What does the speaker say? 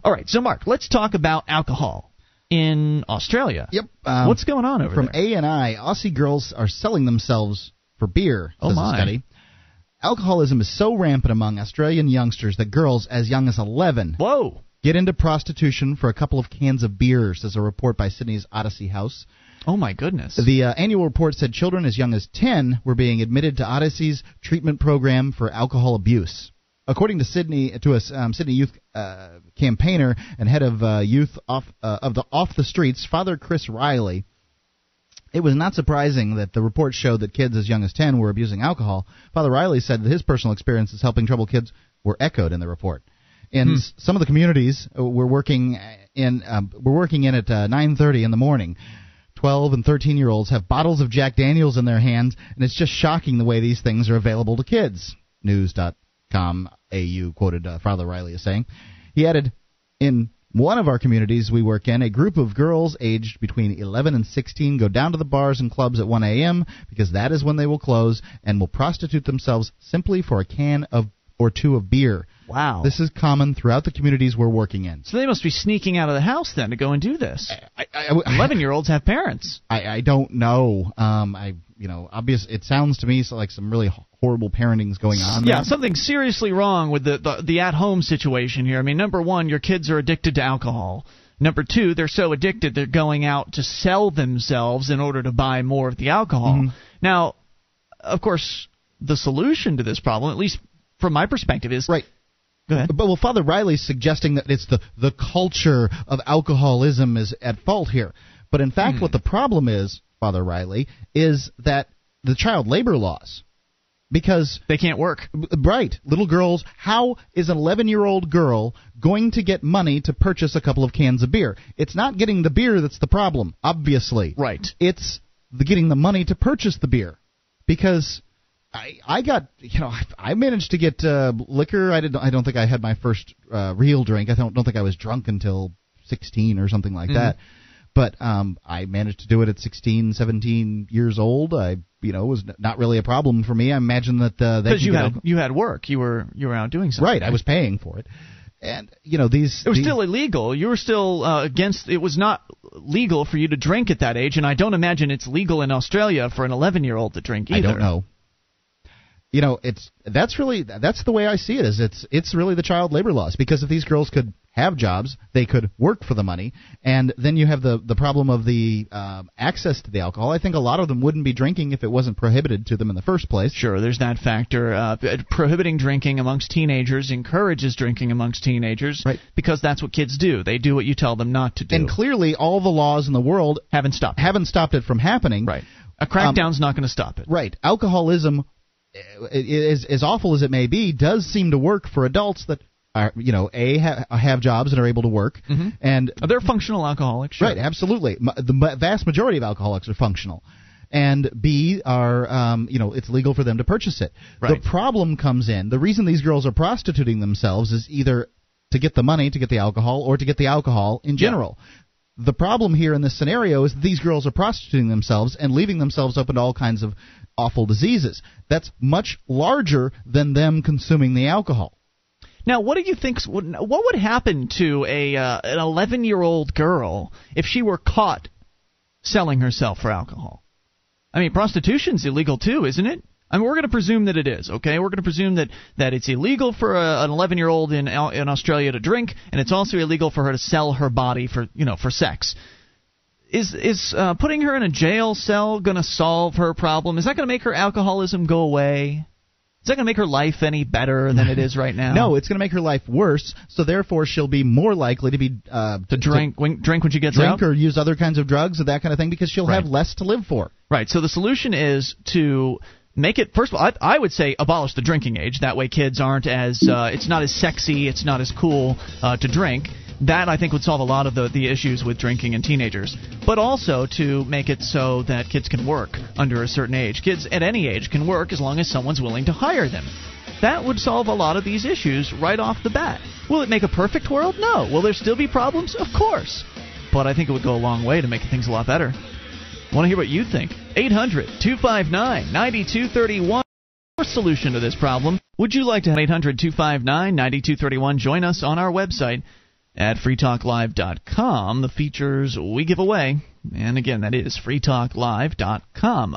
All right, so Mark, let's talk about alcohol in Australia. Yep. What's going on over there? From A&I, Aussie girls are selling themselves for beer, says a study. Alcoholism is so rampant among Australian youngsters that girls as young as 11 get into prostitution for a couple of cans of beer, says a report by Sydney's Odyssey House. Oh, my goodness. The annual report said children as young as 10 were being admitted to Odyssey's treatment program for alcohol abuse. According to Sydney youth campaigner and head of youth Off the Streets, Father Chris Riley, it was not surprising that the report showed that kids as young as 10 were abusing alcohol. Father Riley said that his personal experiences helping troubled kids were echoed in the report. In some of the communities we're working in at 9:30 in the morning, 12 and 13-year-olds have bottles of Jack Daniels in their hands, and it's just shocking the way these things are available to kids. News.com.au quoted Father Riley as saying. He added, in one of our communities we work in, a group of girls aged between 11 and 16 go down to the bars and clubs at 1 a.m. because that is when they will close and will prostitute themselves simply for a can or two of beer. Wow. This is common throughout the communities we're working in. So they must be sneaking out of the house then to go and do this. 11-year-olds have parents. I don't know. It sounds to me like some really horrible parenting's going on there. Yeah, something's seriously wrong with the at-home situation here. I mean, number one, your kids are addicted to alcohol. Number two, they're so addicted they're going out to sell themselves in order to buy more of the alcohol. Mm-hmm. Now, of course, the solution to this problem, at least from my perspective, is... Right. Go ahead. But Father Riley's suggesting that it's the culture of alcoholism is at fault here. But in fact, what the problem is, Father Riley, is that the child labor laws. Because they can't work. Right. Little girls, how is an 11-year-old girl going to get money to purchase a couple of cans of beer? It's not getting the beer that's the problem, obviously. Right. It's getting the money to purchase the beer. Because I managed to get liquor. I don't think I had my first real drink. I don't think I was drunk until 16 or something like that. But I managed to do it at 16, 17 years old. It was not really a problem for me. I imagine that because you had work, you were out doing something. Right, I was paying for it, and it was still illegal. You were still against. It was not legal for you to drink at that age, and I don't imagine it's legal in Australia for an 11-year-old to drink either. I don't know. That's the way I see it. It's really the child labor laws, because if these girls could have jobs, they could work for the money, and then you have the problem of the access to the alcohol. I think a lot of them wouldn't be drinking if it wasn't prohibited to them in the first place. Sure, there's that factor. Prohibiting drinking amongst teenagers encourages drinking amongst teenagers, right? Because that's what kids do. They do what you tell them not to do. And clearly, all the laws in the world haven't stopped it from happening. Right. A crackdown's not going to stop it. Right. Alcoholism, as awful as it may be, does seem to work for adults that are, have jobs and are able to work, and they're functional alcoholics. Sure. Right, absolutely. The vast majority of alcoholics are functional, and B are, it's legal for them to purchase it. Right. The problem comes in. The reason these girls are prostituting themselves is either to get the money to get the alcohol, or to get the alcohol in general. Yeah. The problem here in this scenario is that these girls are prostituting themselves and leaving themselves open to all kinds of awful diseases. That's much larger than them consuming the alcohol. Now, what do you think? What would happen to an 11-year-old girl if she were caught selling herself for alcohol? I mean, prostitution's illegal too, isn't it? I mean, we're going to presume that it is, okay? We're going to presume that it's illegal for an 11-year-old in Australia to drink, and it's also illegal for her to sell her body for sex. Is putting her in a jail cell going to solve her problem? Is that going to make her alcoholism go away? Is that going to make her life any better than it is right now? No, it's going to make her life worse, so therefore she'll be more likely to be to drink when she gets out? Drink or use other kinds of drugs or that kind of thing, because she'll have less to live for. Right, so the solution is to make it, first of all, I would say abolish the drinking age. That way kids aren't as, it's not as sexy, it's not as cool to drink. That, I think, would solve a lot of the issues with drinking in teenagers. But also to make it so that kids can work under a certain age. Kids at any age can work as long as someone's willing to hire them. That would solve a lot of these issues right off the bat. Will it make a perfect world? No. Will there still be problems? Of course. But I think it would go a long way to make things a lot better. I want to hear what you think. 800-259-9231. Your solution to this problem. Would you like to have 800-259-9231? Join us on our website. at freetalklive.com, the features we give away. And again, that is freetalklive.com.